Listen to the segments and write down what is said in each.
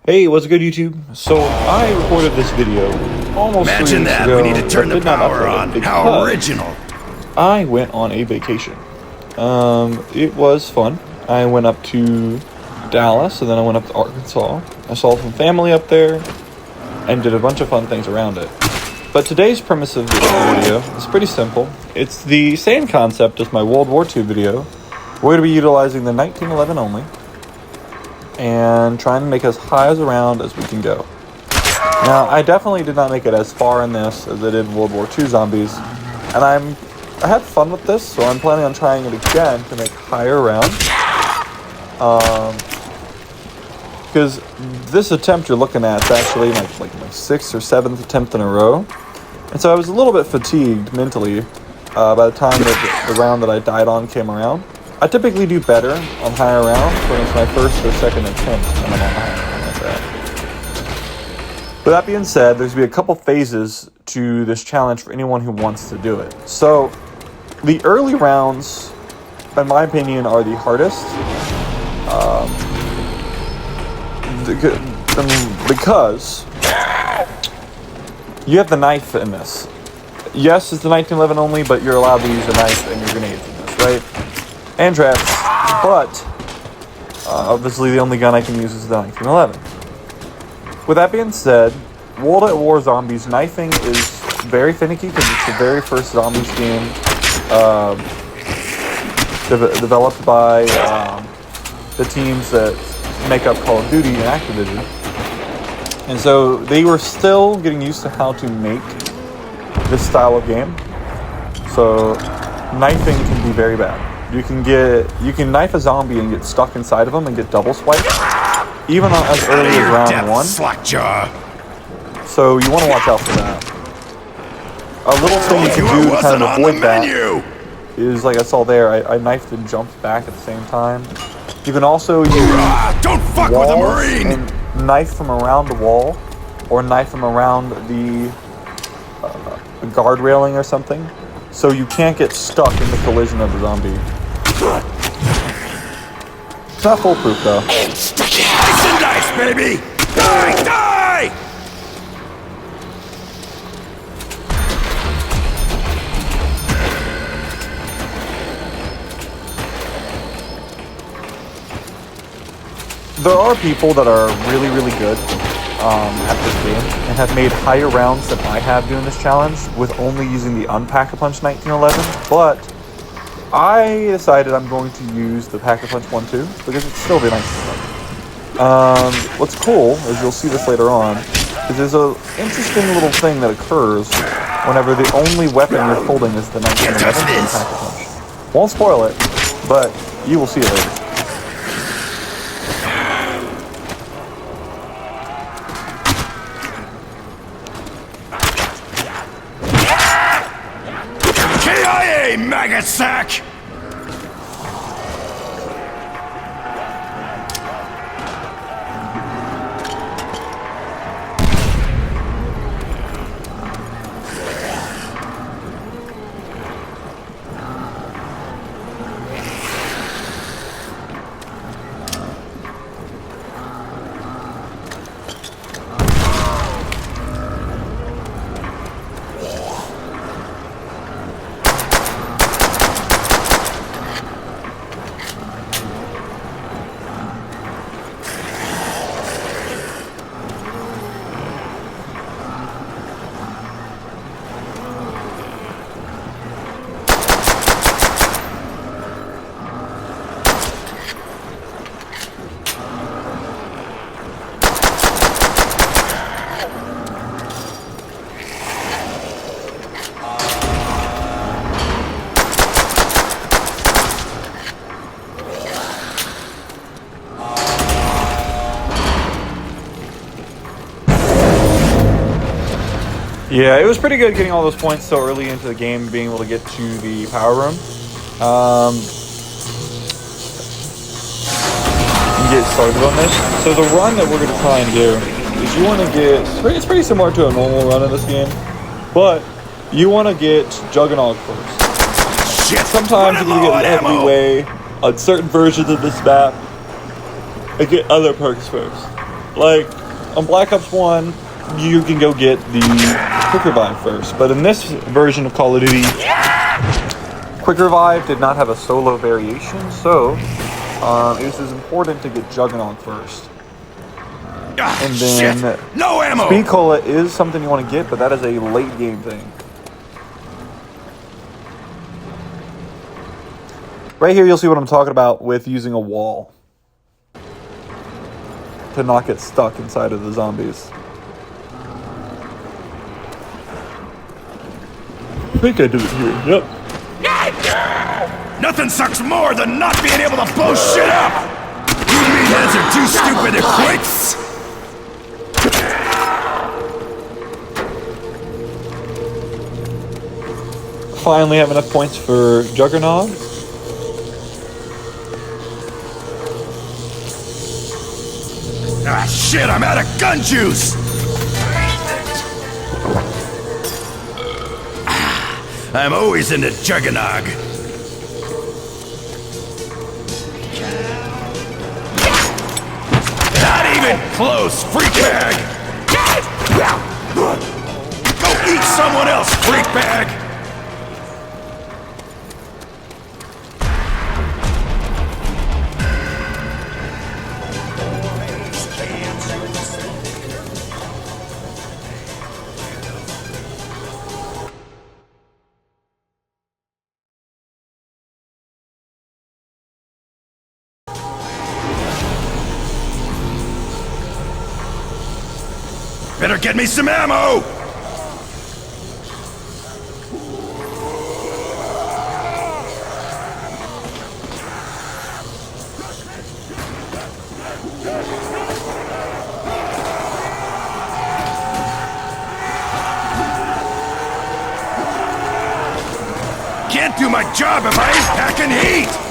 Hey, what's good, YouTube? So I recorded this video almost 3 Imagine weeks that. ago, We need to turn but the did not power upload on. it because How original. I went on a vacation. It was fun. I went up to Dallas, and then I went up to Arkansas. I saw some family up there, and did a bunch of fun things around it. But today's premise of this video is pretty simple. It's the same concept as my World War II video. We're going to be utilizing the 1911 only, and trying to make as high as around as we can go. Now, I definitely did not make it as far in this as I did World War II zombies, and I had fun with this, so I'm planning on trying it again to make higher round. Because this attempt you're looking at is actually like my 6th or 7th attempt in a row, and so I was a little bit fatigued mentally by the time that the round that I died on came around. I typically do better on higher rounds when it's my first or second attempt and I'm on a higher round like that. With that being said, there's going to be a couple phases to this challenge for anyone who wants to do it. So, the early rounds, in my opinion, are the hardest. Because you have the knife in this. Yes, it's the 1911 only, but you're allowed to use a knife and your grenades in this, right? And traps, but obviously the only gun I can use is the 1911. With that being said, World at War Zombies knifing is very finicky because it's the very first zombies game developed by the teams that make up Call of Duty and Activision. And so they were still getting used to how to make this style of game. So knifing can be very bad. You can knife a zombie and get stuck inside of them and get double swiped, even as early as round 1. Slackjaw. So you want to watch out for that. A little thing you can do to kind of avoid that is, like I saw there, I knifed and jumped back at the same time. You can also use Don't fuck with a Marine! And knife from around the wall, or knife from around the guard railing or something, so you can't get stuck in the collision of the zombie. It's not foolproof though. Slice and dice, baby! Die! Die! There are people that are really, really good at this game and have made higher rounds than I have doing this challenge with only using the Unpack-a-Punch 1911, but I decided I'm going to use the Pack-a-Punch 1-2 because it's still the 1911. What's cool, is you'll see this later on, is there's an interesting little thing that occurs whenever the only weapon you're holding is the 1911 Pack-a-Punch. Won't spoil it, but you will see it later. KIA, maggot sack! Yeah, it was pretty good getting all those points so early into the game, being able to get to the power room. And get started on this. So the run that we're going to try and do is you want to get, it's pretty similar to a normal run in this game, but you want to get Juggernaut first. Shit! Sometimes you can get heavyweight on certain versions of this map and get other perks first. Like, on Black Ops 1, you can go get the Quick Revive first. But in this version of Call of Duty, Quick Revive did not have a solo variation, so it was important to get Juggernaut first. And then shit. No ammo. Speed Cola is something you want to get, but that is a late game thing. Right here, you'll see what I'm talking about with using a wall to not get stuck inside of the zombies. I think I did it here. Yep. Nothing sucks more than not being able to blow shit up. You meatheads are too stupid to quit. Finally have enough points for Juggernaut. Ah, shit, I'm out of gun juice! I'm always into Juggernog. Not even close, freak bag! Go eat someone else, freak bag! Better get me some ammo! Can't do my job if I ain't packing heat!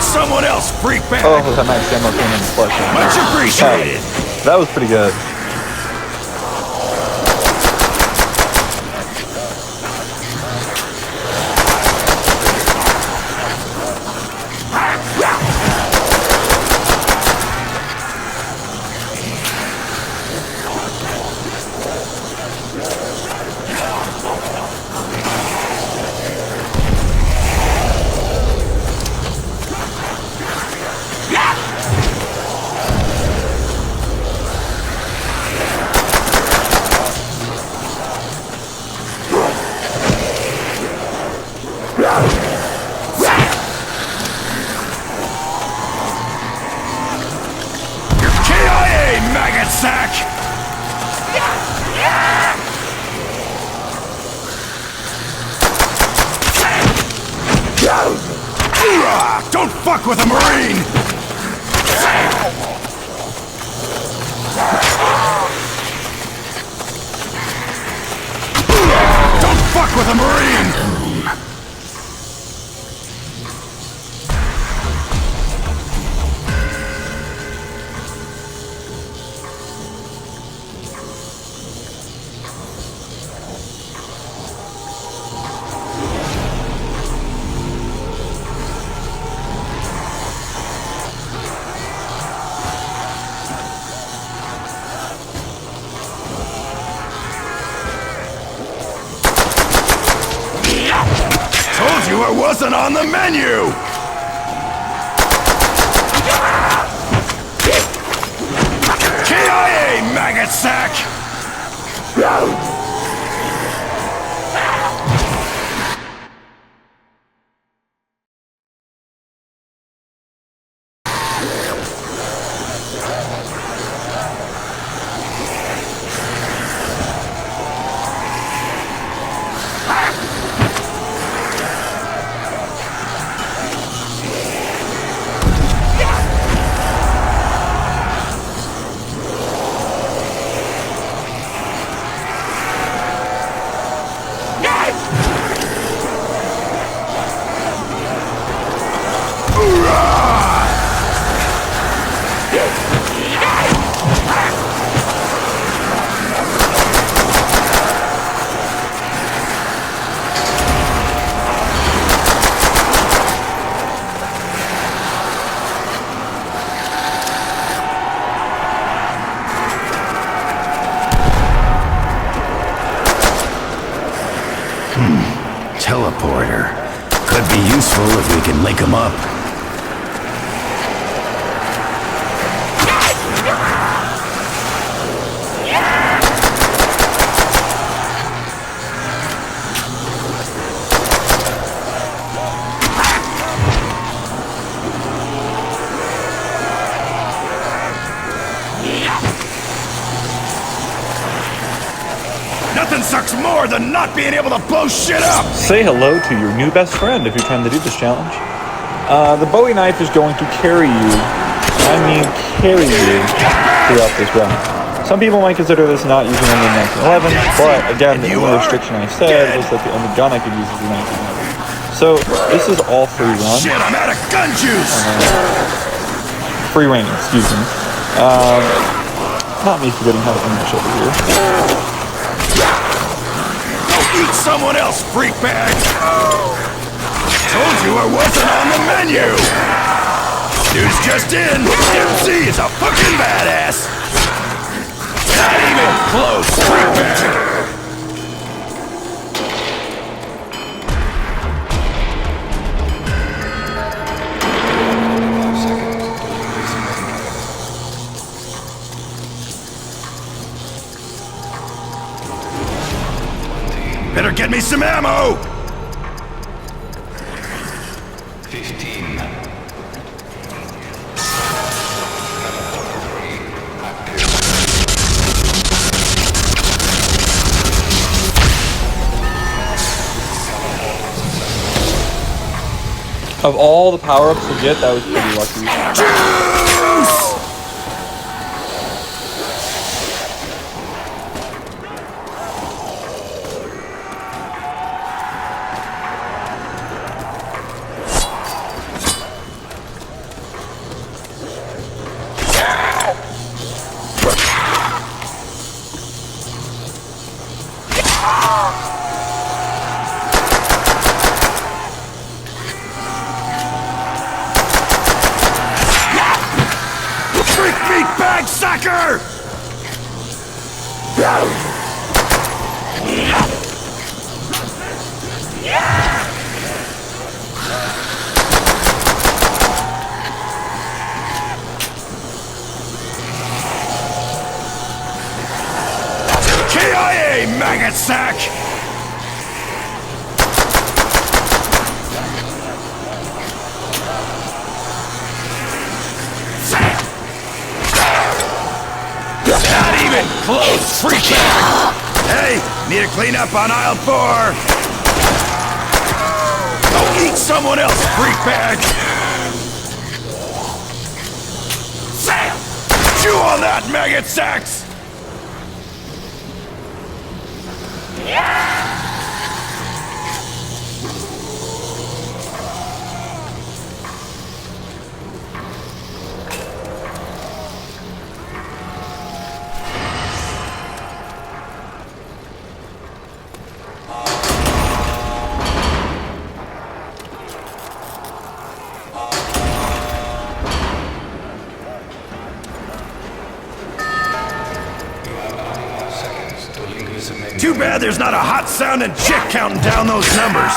Someone else, freak bag! Oh, that max ammo came in the flesh. Much appreciated! That was pretty good. Don't fuck with a Marine! Don't fuck with a Marine! Told you I wasn't on the menu! KIA, maggot sack! cool if we can link them up. Nothing sucks more than not being able to blow shit up! Say hello to your new best friend if you're trying to do this challenge. The Bowie knife is going to carry you, carry you throughout this round. Some people might consider this not using only M1911, but again, the only restriction I said was that the only gun I could use is the 1911. So this is all free run. Shit, I'm out of gun juice! Free reign, excuse me. Not me forgetting how to English over here. Eat someone else, freak bag! Told you I wasn't on the menu! News just in, MC is a fucking badass! Not even close, freak bag! Better get me some ammo! 15. Of all the power-ups to get, that was pretty lucky. Juice! Bag sacker! KIA, maggot sack! Not even close, freak bag! Hey, need to clean up on aisle 4! Go eat someone else, freak bag! Chew on that, maggot sacks! Too bad there's not a hot-sounding chick counting down those numbers.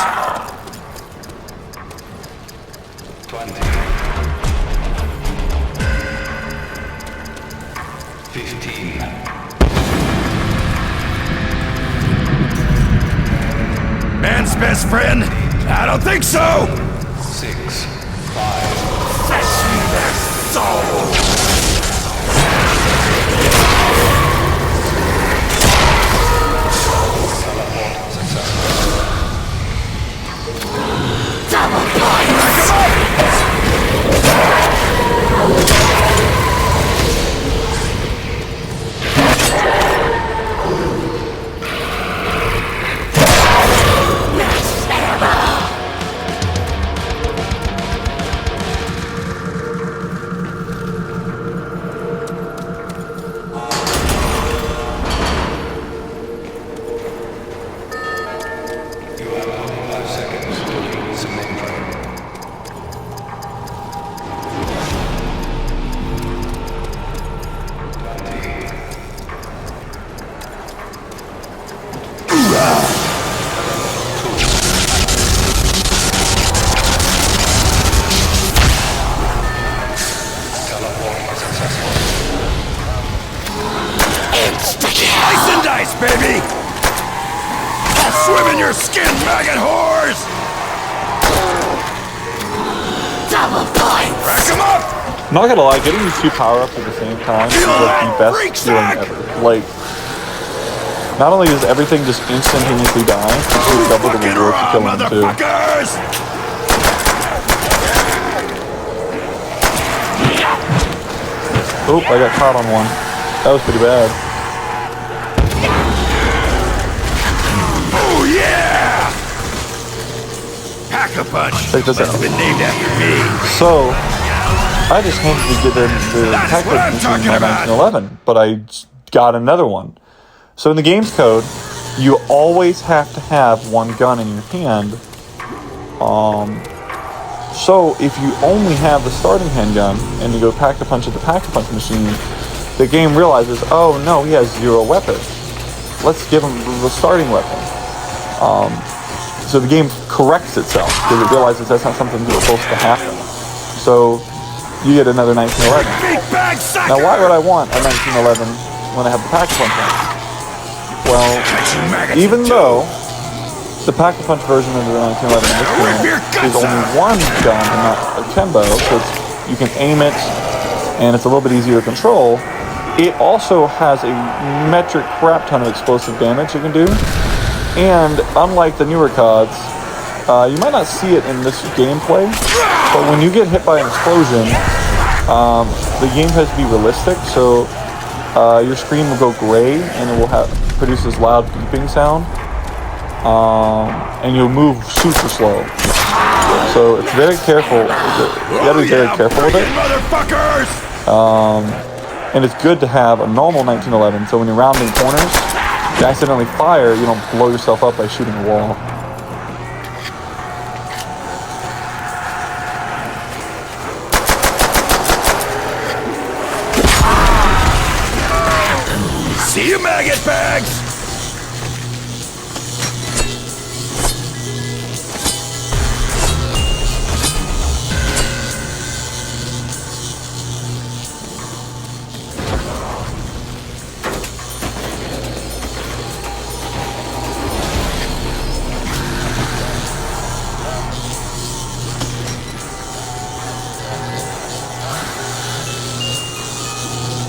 20. 15. Man's best friend? I don't think so! 6. 5. Fetch me their soul! Slice and dice, baby! I'll swim in your skin, maggot whores! Double points! Rack 'em up! I'm not gonna lie, getting these two power-ups at the same time is like the best feeling ever. Like, not only does everything just instantaneously die, it's just double the reward for killing them too. Oh, I got caught on one. That was pretty bad. Oh yeah! Pack-a-Punch. Check this out. Must have been named after me. So, I just handed to get the tactics machine in my 1911, but I got another one. So in the game's code, you always have to have one gun in your hand. So if you only have the starting handgun and you go pack-a-punch at the pack-a-punch machine, the game realizes, oh no, he has 0 weapons. Let's give him the starting weapon. So the game corrects itself because it realizes that's not something that's supposed to happen. So you get another 1911. Now why would I want a 1911 when I have the pack-a-punch one? Well, even though the pack-a-punch version of the 1911 in this game is only one gun and not akimbo, so you can aim it and it's a little bit easier to control, it also has a metric crap ton of explosive damage it can do. And unlike the newer CODs, you might not see it in this gameplay, but when you get hit by an explosion, the game has to be realistic, so your screen will go gray and it will produce this loud beeping sound, and you'll move super slow. So it's very careful. You gotta be very careful with it. And it's good to have a normal 1911, so when you're rounding corners, if you accidentally fire, you don't blow yourself up by shooting a wall. See you, maggot bags!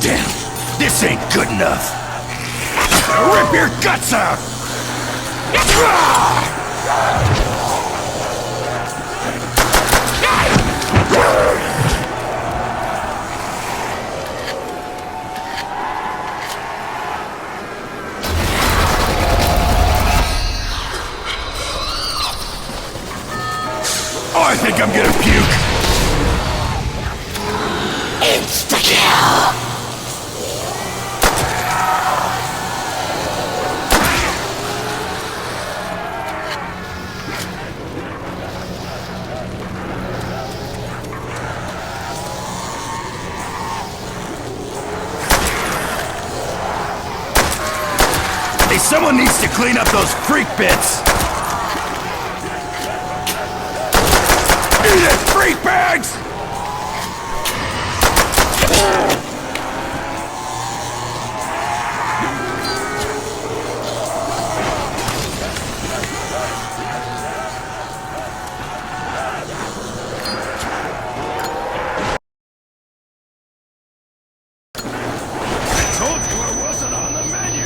Damn, this ain't good enough. Rip your guts out! Oh, I think I'm gonna puke. Insta-kill! Someone needs to clean up those freak bits! Eat it, freak bags! I told you I wasn't on the menu!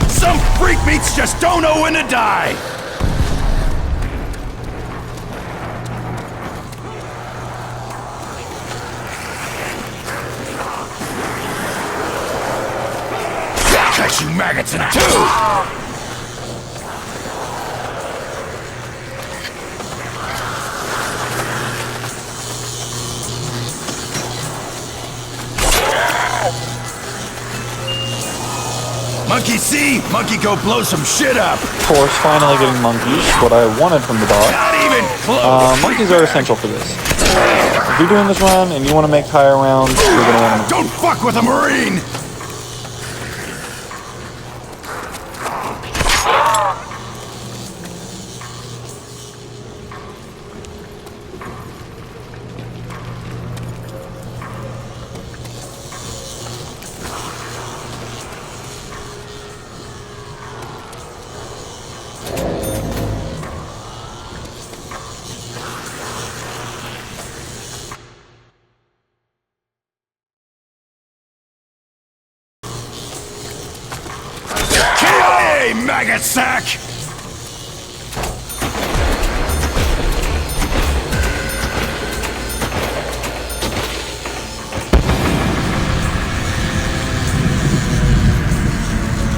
Some freak meats just don't know when to die! Catch you maggots in two! Monkey see, monkey go blow some shit up. Of course, finally getting monkeys, what I wanted from the dog. even close. Monkeys are essential for this. If you're doing this run and you want to make tire rounds, you're gonna want to. Don't fuck with a Marine! KIA, maggot sack!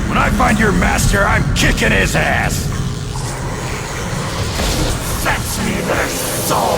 When I find your master, I'm kicking his ass! Fetch me their soul!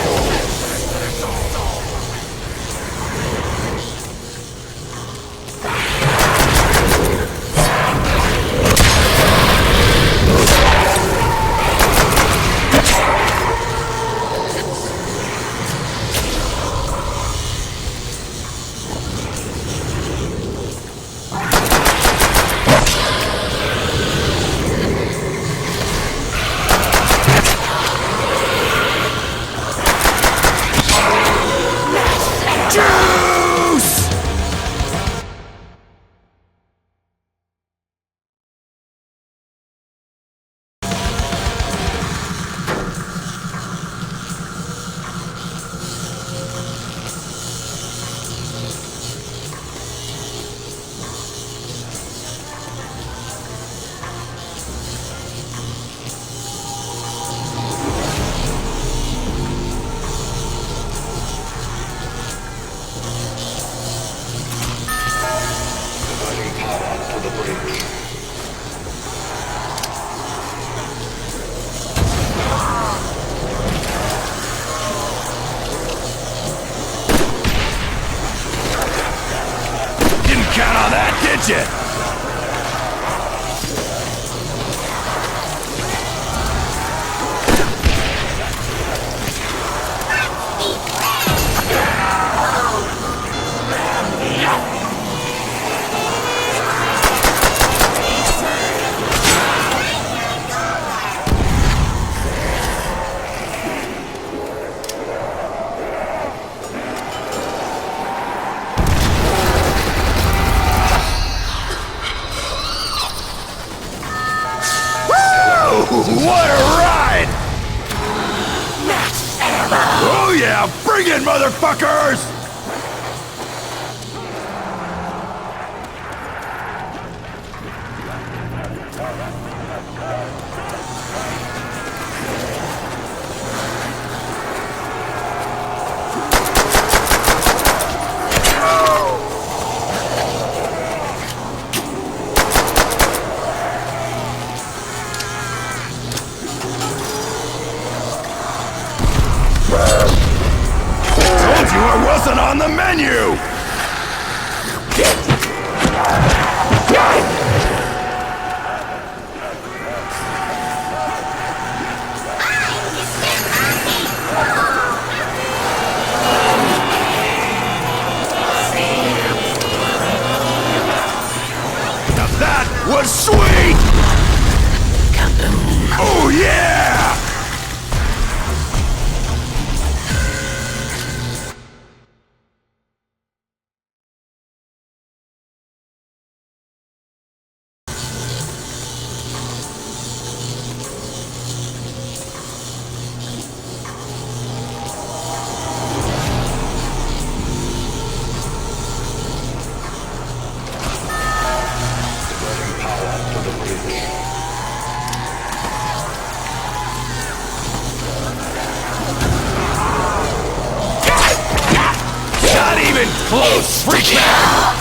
Count on that, did you? What a ride! Oh yeah, bring it, motherfuckers! I wasn't on the menu! Now that was sweet! Oh yeah! Close, freak man!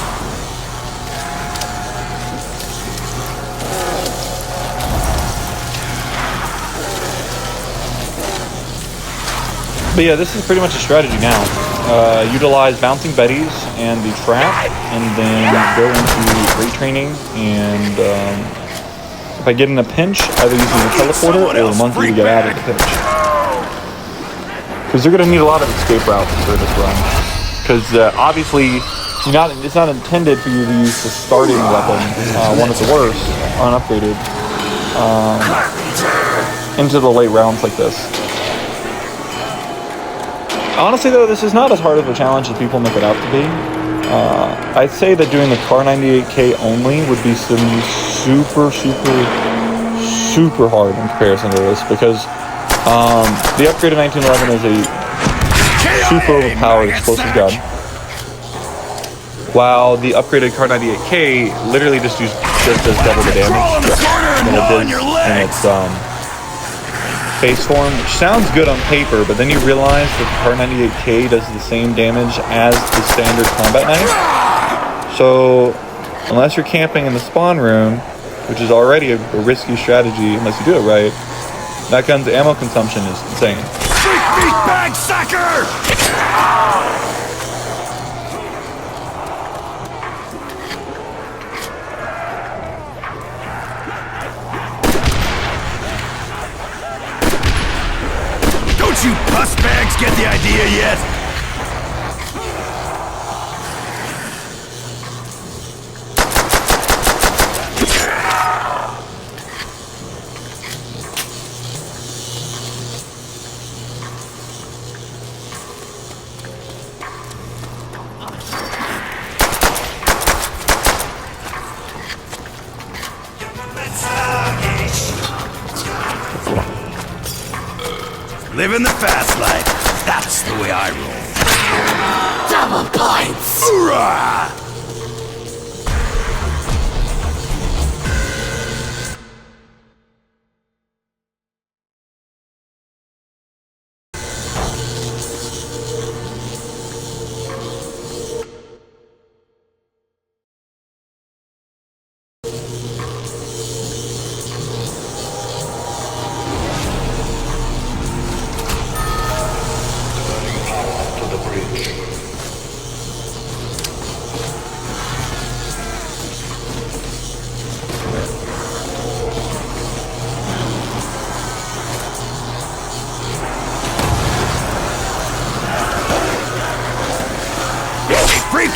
But yeah, this is pretty much a strategy now. Utilize bouncing betties and the trap, and then go into retraining. And if I get in a pinch, either using the teleporter or the monkey to get out of the pinch. because they're going to need a lot of escape routes for this run. Because obviously, it's not intended for you to use the starting weapon, one of the worst, unupgraded, into the late rounds like this. Honestly, though, this is not as hard of a challenge as people make it out to be. I'd say that doing the Car 98K only would be some super hard in comparison to this, because the upgraded 1911 is a super overpowered explosive gun, while the upgraded Car 98K literally just does double the damage than it does in its base form, which sounds good on paper, but then you realize that the Car 98K does the same damage as the standard combat knife. So unless you're camping in the spawn room, which is already a risky strategy unless you do it right, that gun's ammo consumption is insane. Freak meatbag sucker! Don't you puss bags get the idea yet? Living the fast life. That's the way I roll. Double points! Hoorah!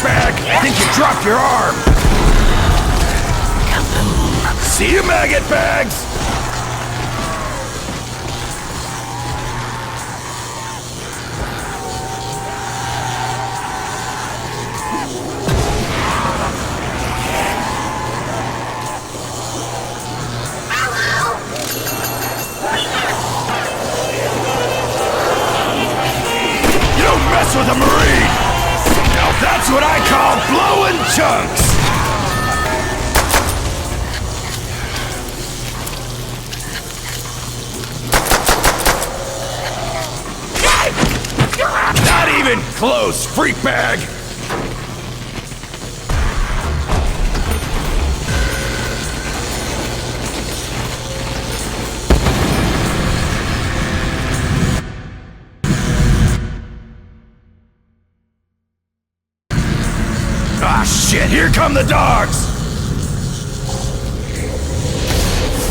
Bag! I think you dropped your arm! See you, maggot bags! You don't mess with a Marine! That's what I call blowing chunks! Not even close, freak bag! Ah, shit, here come the dogs!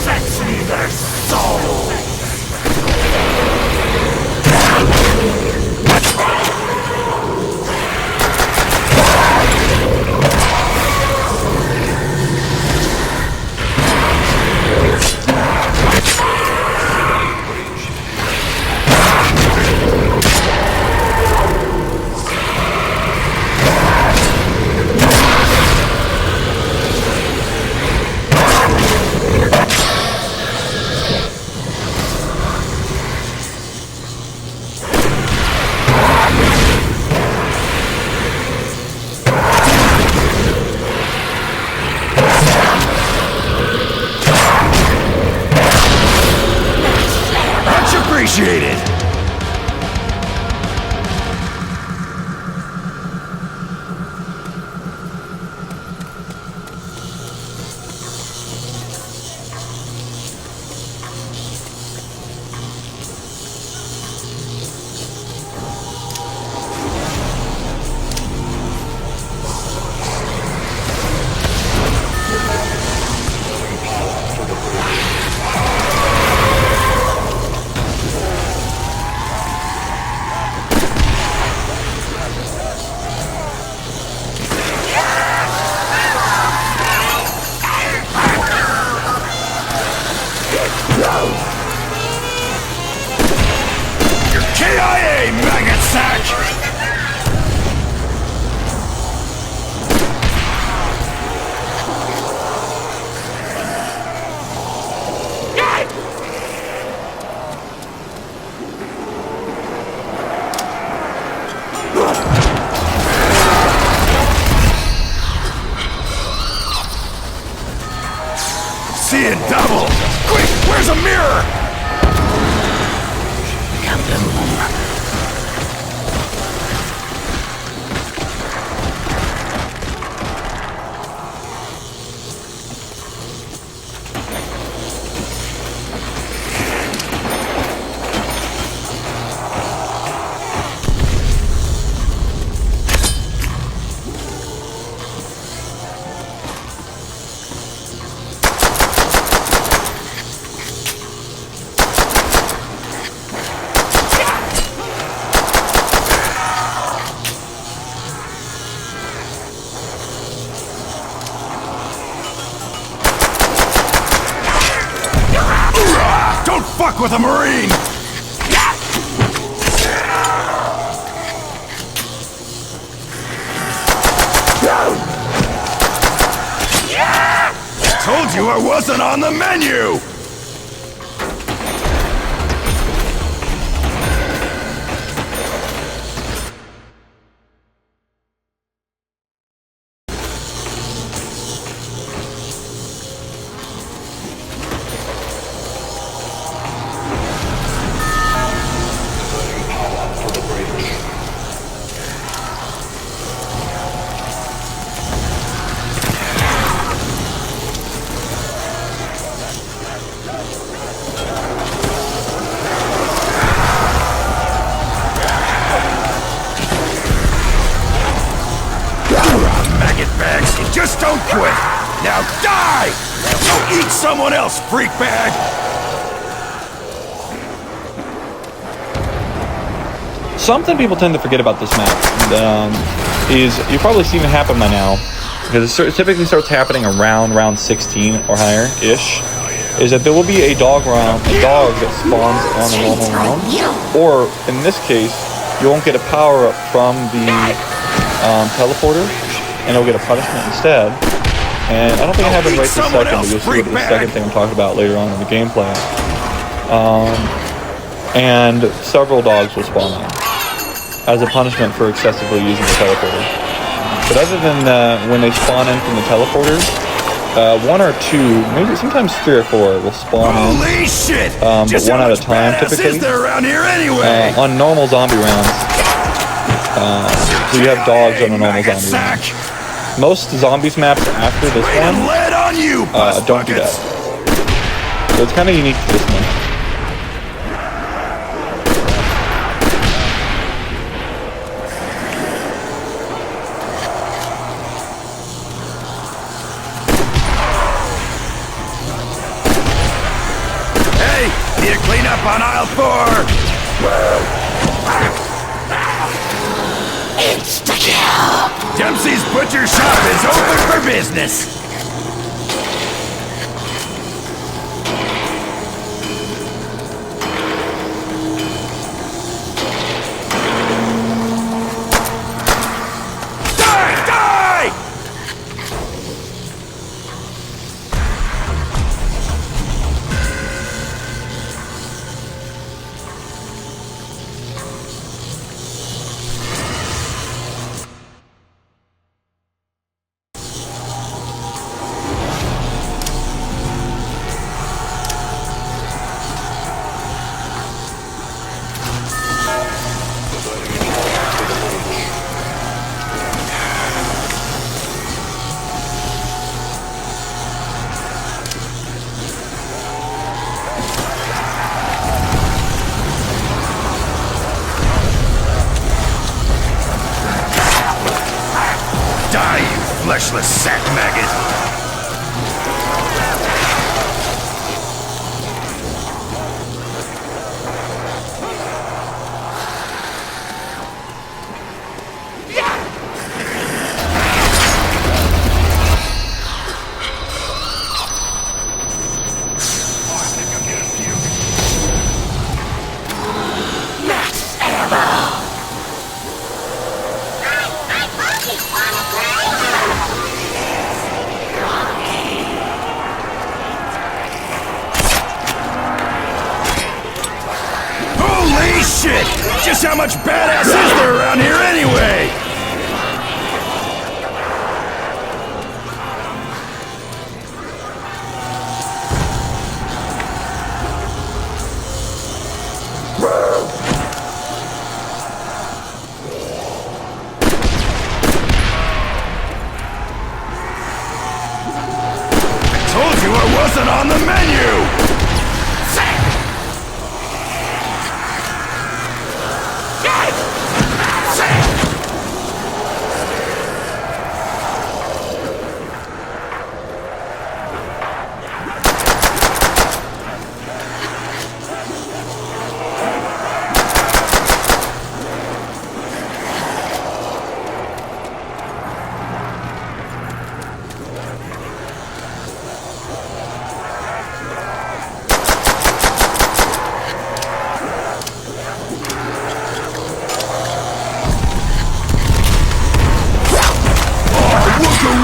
Fetch me their souls! sack! Seeing double! Quick, where's a mirror? Don't fuck with a Marine! Told you I wasn't on the menu! Just don't quit! Now die! Go eat someone else, freak bag! Something people tend to forget about this map is, you've probably seen it happen by now, because it typically starts happening around round 16 or higher-ish, is that there will be a dog that spawns on a normal round, or in this case, you won't get a power-up from the teleporter, and it'll get a punishment instead. And I don't think it happened right this second, but you'll see the second thing I'm talking about later on in the gameplay. And several dogs will spawn on as a punishment for excessively using the teleporter. But other than when they spawn in from the teleporters, one or two, maybe sometimes 3 or 4 will spawn in. Holy shit! But one at a time, typically. Is there around here anyway? On normal zombie rounds. So you have dogs on a normal zombie round. Most zombies maps after this one don't do that. So it's kind of unique to this one. Need to clean up on aisle 4! Insta-kill! Dempsey's Butcher Shop is open for business! Die! Die! Die, you fleshless sack maggot! how much badass is there around here anyway? Told you I wasn't on the menu!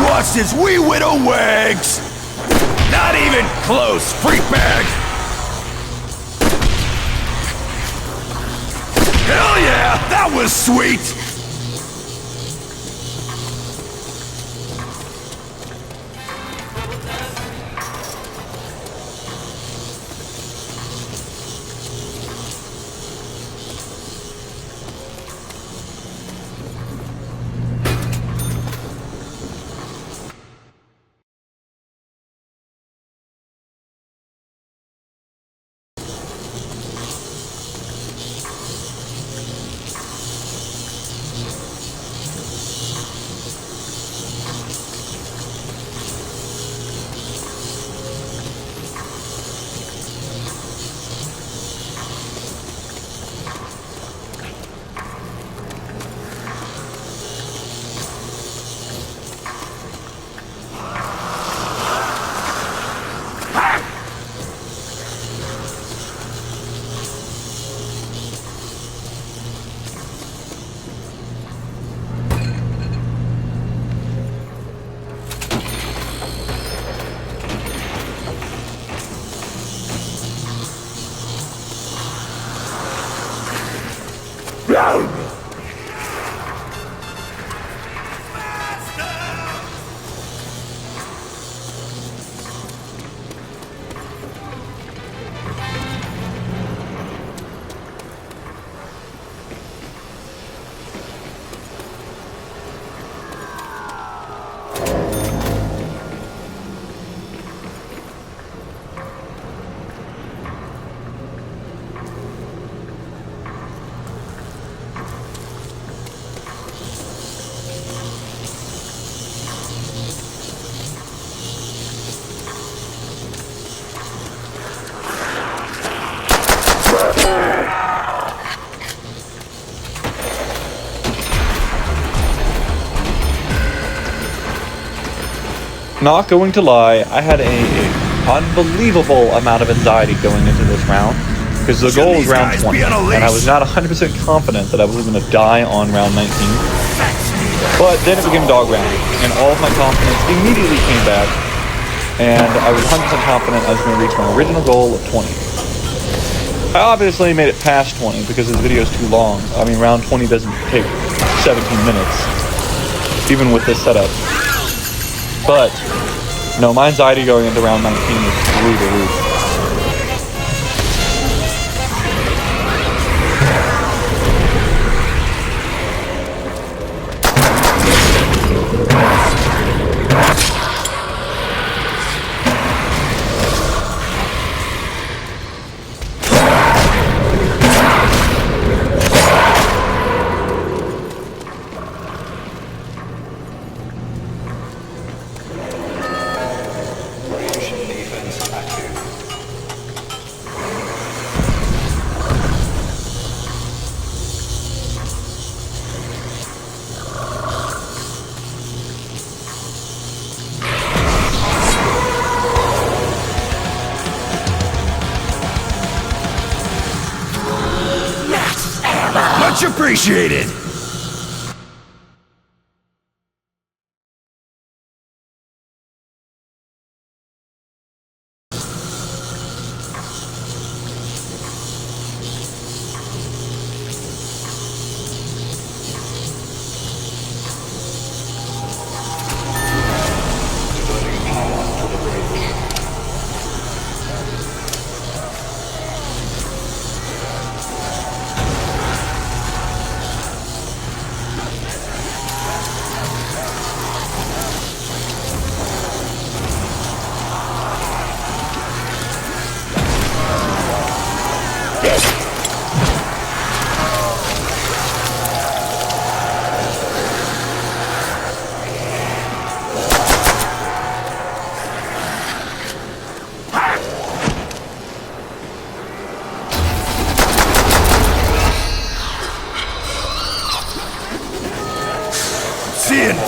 Watch this wee widow wags! Not even close, freak bag! Hell yeah, that was sweet! Not going to lie, I had a unbelievable amount of anxiety going into this round, because the goal was round 20, and I was not 100% confident that I was going to die on round 19. But then it became dog round, and all of my confidence immediately came back, and I was 100% confident I was going to reach my original goal of 20. I obviously made it past 20 because this video is too long. I mean, round 20 doesn't take 17 minutes, even with this setup. But, no, my anxiety going into round 19 is through the roof. Much appreciated!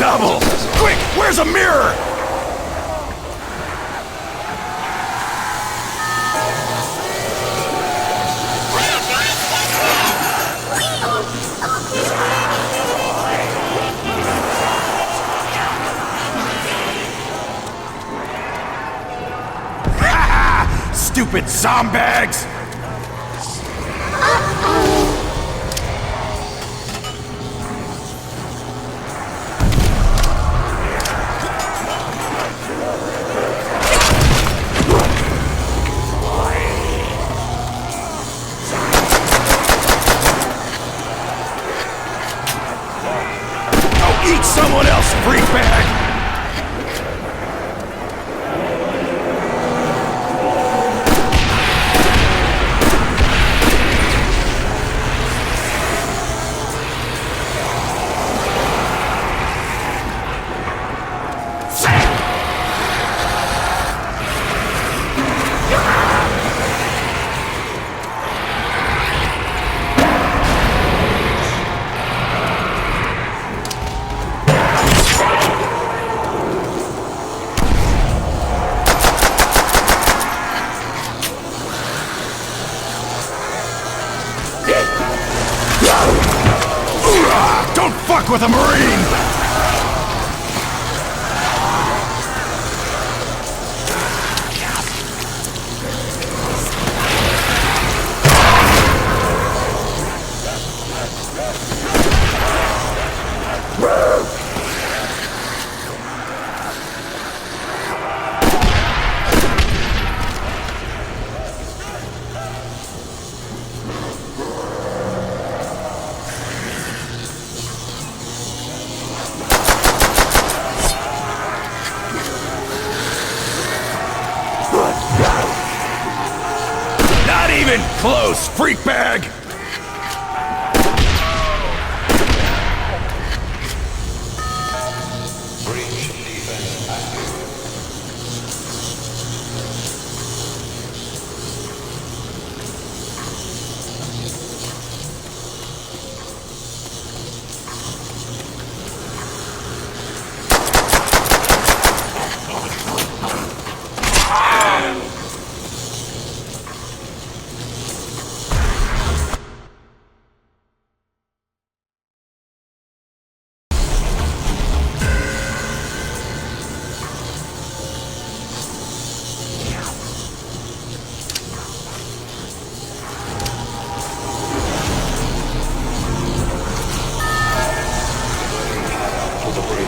double! Quick, where's a mirror? Stupid zombags! Oh, eat someone else, freak bag! Don't fuck with a Marine! Not even close, freak bag! Breach defense active. To the bridge.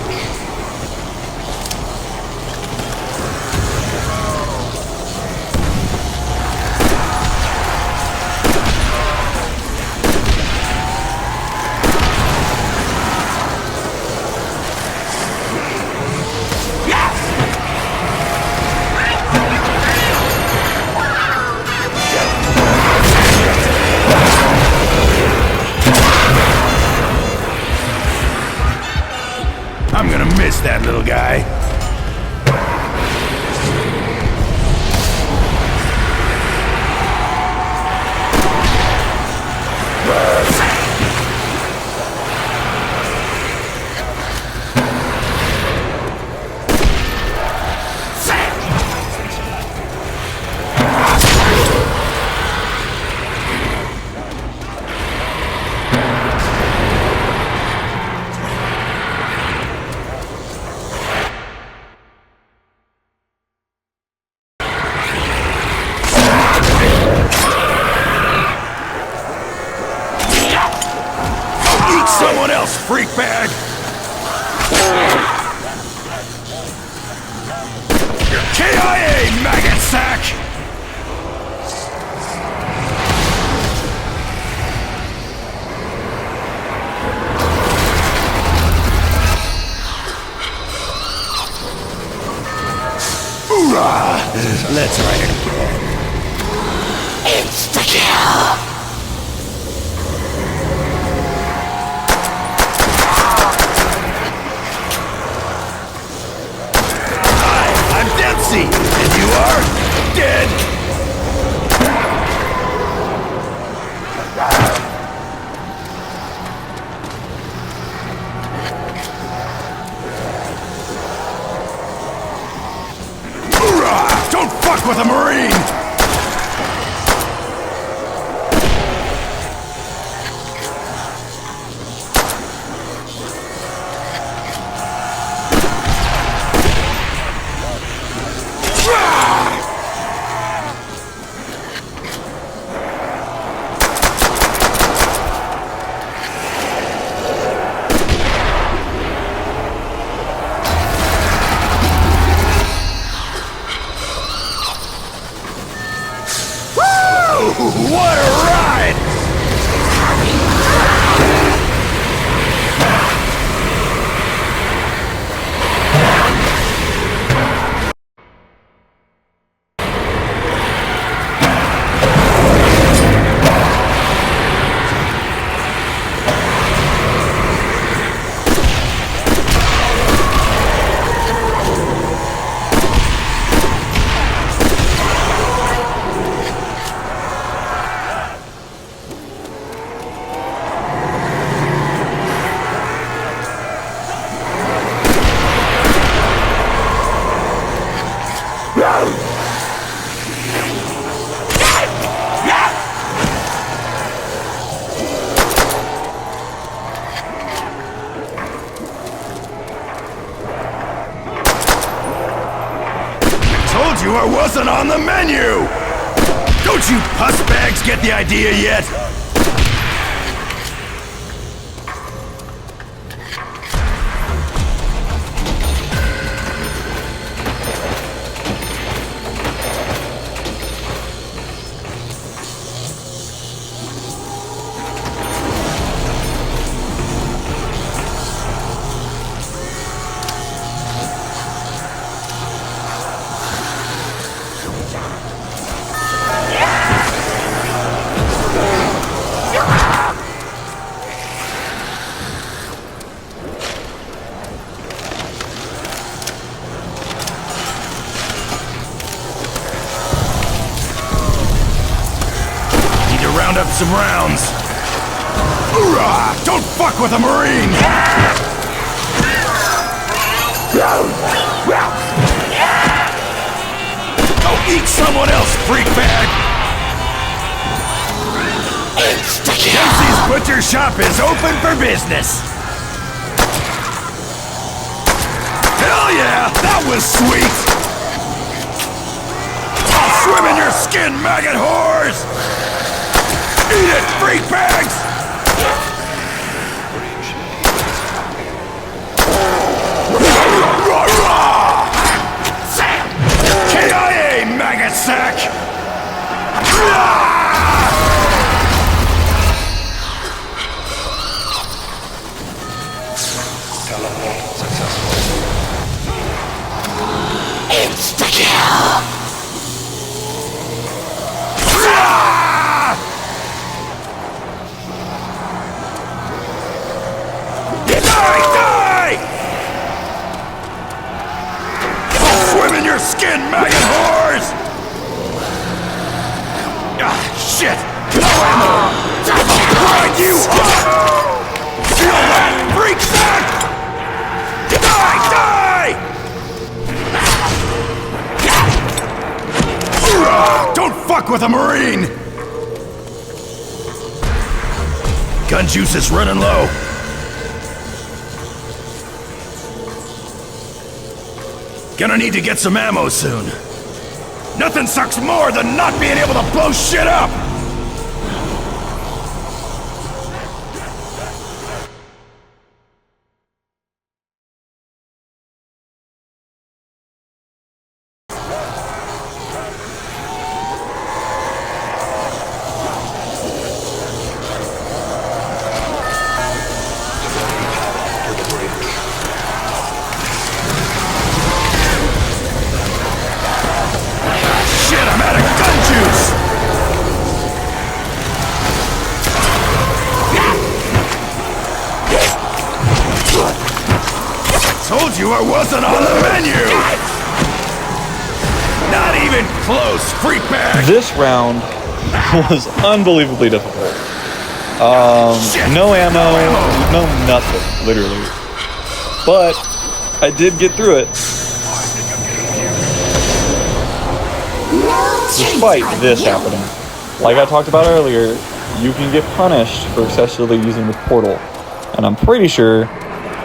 I'm gonna miss that little guy. Eat someone else, freak bag! You're KIA, maggot sack! Hoorah! Let's write it again. Insta-kill! I'm Dempsey, and you are dead! fuck with a Marine! What a ride! Told you I wasn't on the menu! Don't you puss bags get the idea yet? Round up some rounds. Hoorah! Don't fuck with a Marine! Go eat someone else, freak bag! Dempsey's Butcher Shop is open for business! Hell yeah! That was sweet! I'll swim in your skin, maggot whores! Eat it, freak bags! KIA, maggot sack! Teleport successful. Insta-kill! Your skin, maggot whores! Ah, shit! No ammo! Grind you up! Feel that, freak sack! Die! Don't fuck with a Marine! Gun juice is running low. Gonna need to get some ammo soon. Nothing sucks more than not being able to blow shit up! Told you I wasn't on the menu! Not even close, freak bag! This round was unbelievably difficult. No ammo, no nothing, literally. But I did get through it. despite this happening. Like I talked about earlier, you can get punished for excessively using the portal. And I'm pretty sure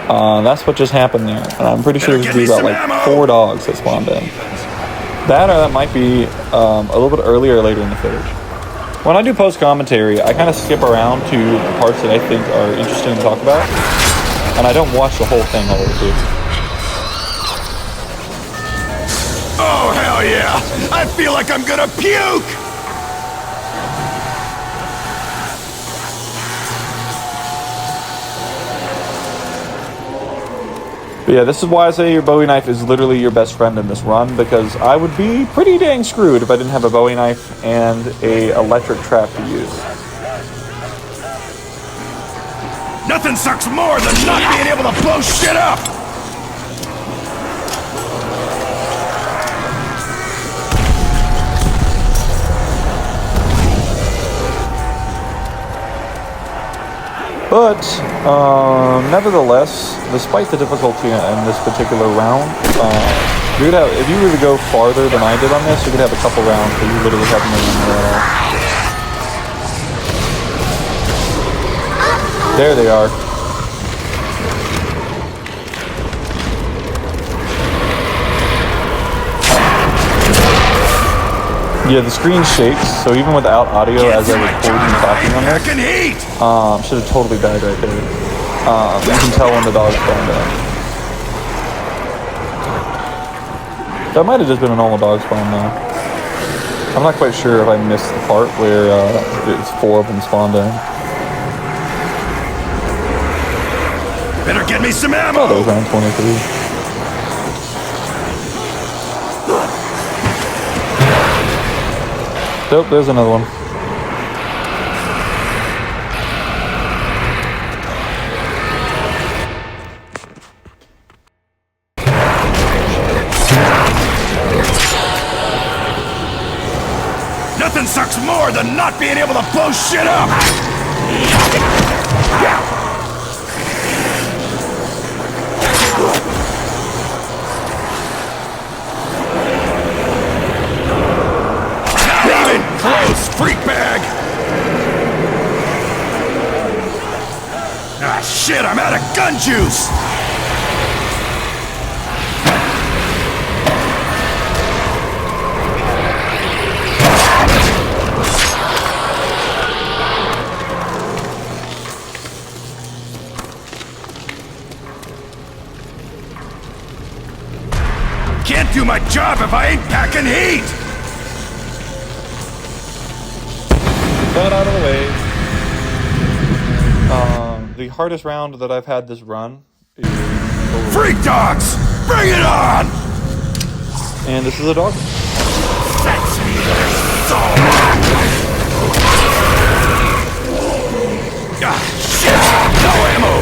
that's what just happened there. And I'm pretty sure there's gonna be about like 4 dogs that spawned in. That or that might be a little bit earlier or later in the footage. When I do post commentary, I kind of skip around to the parts that I think are interesting to talk about. And I don't watch the whole thing all the way through. Oh, hell yeah! I feel like I'm gonna puke! But yeah, this is why I say your Bowie knife is literally your best friend in this run, because I would be pretty dang screwed if I didn't have a Bowie knife and a electric trap to use. Nothing sucks more than not being able to blow shit up! But, nevertheless, despite the difficulty in this particular round, you could have, if you were to go farther than I did on this, you could have a couple rounds where you literally have no ammo at all. There they are. Yeah, the screen shakes, so even without audio as I record and talking on this, should have totally died right there. You can tell when the dog's spawned in. That might have just been a normal dog spawn though. I'm not quite sure if I missed the part where it's 4 of them spawned in. Better get me some ammo! Oh, that was round 23. Nope, there's another one. Nothing sucks more than not being able to blow shit up! Close, freak bag! Ah, shit, I'm out of gun juice! Can't do my job if I ain't packing heat! Get out of the way. The hardest round that I've had this run is Freak dogs! Bring it on! And this is a dog. Ah, shit! No ammo!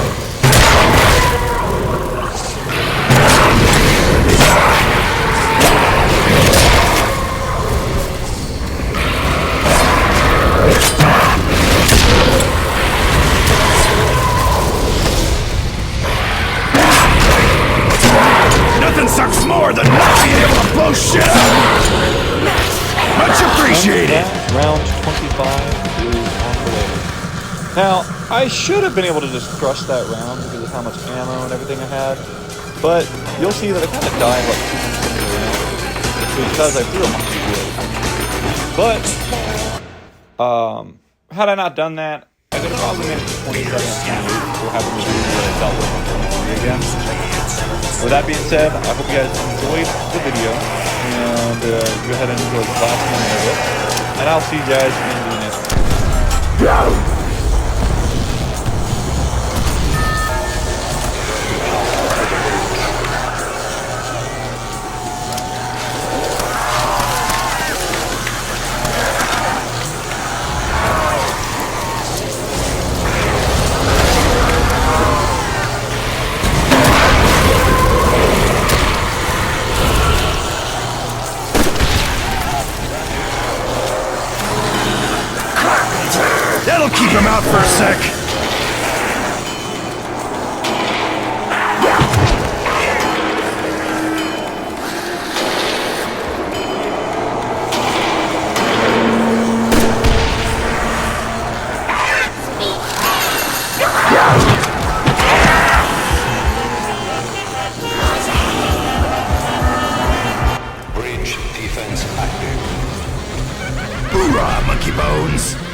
Nothing sucks more than not being able to blow shit up! Much appreciated! Round 25 is on the way. Now, I should have been able to just crush that round because of how much ammo and everything I had, but you'll see that I kind of died like 270 rounds because I threw a monkey good. But, had I not done that, I could have probably made it to 27 for having to do the double again. With that being said, I hope you guys enjoyed the video, and go ahead and enjoy the last minute of it, and I'll see you guys in the next one. That'll keep him out for a sec. Hoorah, monkey bones!